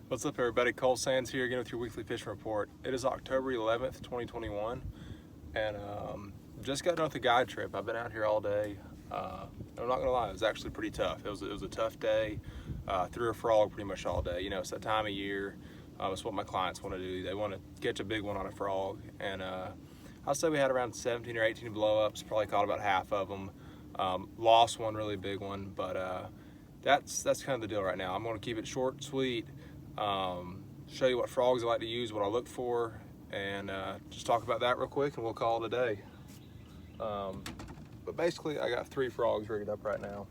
What's up, everybody? Cole Sands here again with your weekly fishing report. It is October 11th, 2021, and just got done with the guide trip. I've been out here all day. I'm not gonna lie, it was actually pretty tough. It was a tough day. Threw a frog pretty much all day. You know, it's that time of year. It's what my clients want to do. They want to catch a big one on a frog, and I'll say we had around 17 or 18 blow-ups. Probably caught about half of them. Lost one really big one, but that's kind of the deal right now. I'm going to keep it short and sweet. Show you what frogs I like to use, what I look for, and just talk about that real quick, and we'll call it a day. But basically, I got 3 frogs rigged up right now.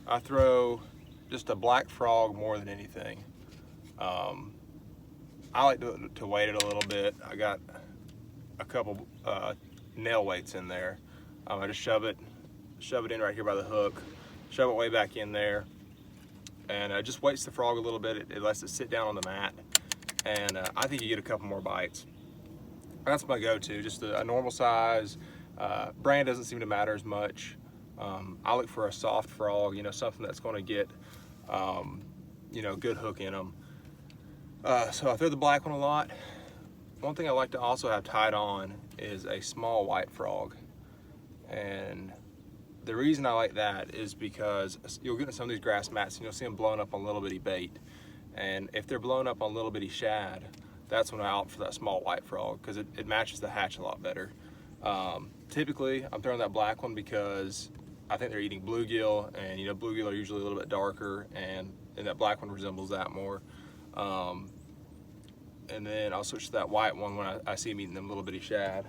I throw just a black frog more than anything. I like to weight it a little bit. I got a couple nail weights in there. I just shove it in right here by the hook, shove it way back in there, and just weights the frog a little bit. It lets it sit down on the mat, and I think you get a couple more bites. That's my go-to, just a normal size. Brand doesn't seem to matter as much. I look for a soft frog, you know, something that's going to get, you know, good hook in them. So I throw the black one a lot. One thing I like to also have tied on is a small white frog, and the reason I like that is because you'll get in some of these grass mats and you'll see them blown up on little bitty bait, and if they're blown up on little bitty shad, that's when I opt for that small white frog, because it matches the hatch a lot better. Typically I'm throwing that black one because I think they're eating bluegill, and you know, bluegill are usually a little bit darker, and that black one resembles that more. And then I'll switch to that white one when I see them eating them little bitty shad.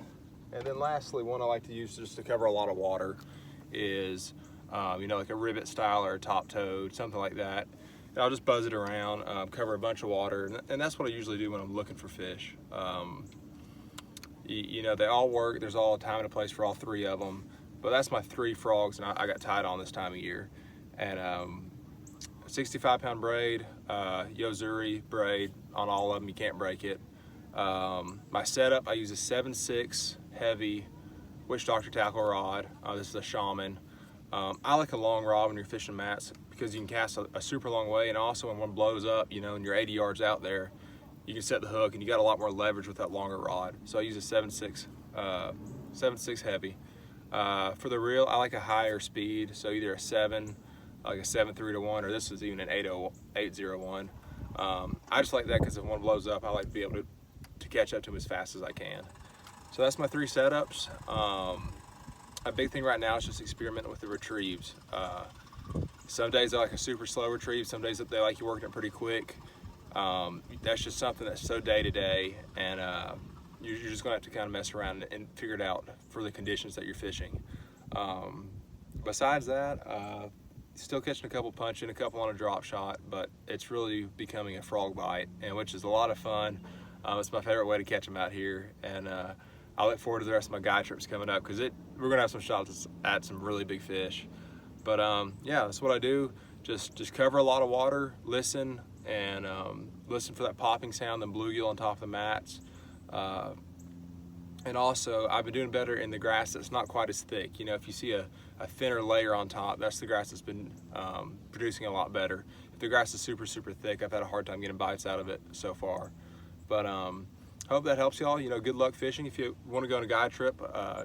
And then lastly, one I like to use just to cover a lot of water is, you know, like a rivet style or a top toad, something like that. And I'll just buzz it around, cover a bunch of water, and that's what I usually do when I'm looking for fish. You know, they all work. There's all a time and a place for all 3 of them, but that's my 3 frogs, and I got tied on this time of year. And 65-pound braid, Yozuri braid on all of them. You can't break it. My setup, I use a 7/6 heavy Witch Doctor tackle rod. This is a Shaman. I like a long rod when you're fishing mats because you can cast a super long way, and also when one blows up, you know, and you're 80 yards out there, you can set the hook, and you got a lot more leverage with that longer rod. So I use a 7/6 heavy. For the reel, I like a higher speed, so either a 7, like a 7.3-1, or this is even an 8.01. I just like that because if one blows up, I like to be able to catch up to them as fast as I can. So that's my 3 setups. A big thing right now is just experimenting with the retrieves. Some days I like a super slow retrieve, some days they like you working it pretty quick. That's just something that's so day to day, and you're just gonna have to kind of mess around and figure it out for the conditions that you're fishing. Besides that, still catching a couple punching, a couple on a drop shot, but it's really becoming a frog bite, and which is a lot of fun. It's my favorite way to catch them out here, and I look forward to the rest of my guide trips coming up, because we're gonna have some shots at some really big fish. But yeah, that's what I do. Just cover a lot of water, listen, and listen for that popping sound, then bluegill on top of the mats. And also, I've been doing better in the grass that's not quite as thick. You know, if you see a thinner layer on top, that's the grass that's been producing a lot better. If the grass is super, super thick, I've had a hard time getting bites out of it so far. But hope that helps y'all. You know, good luck fishing. If you want to go on a guide trip,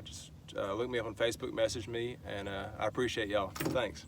just look me up on Facebook, message me, and I appreciate y'all. Thanks.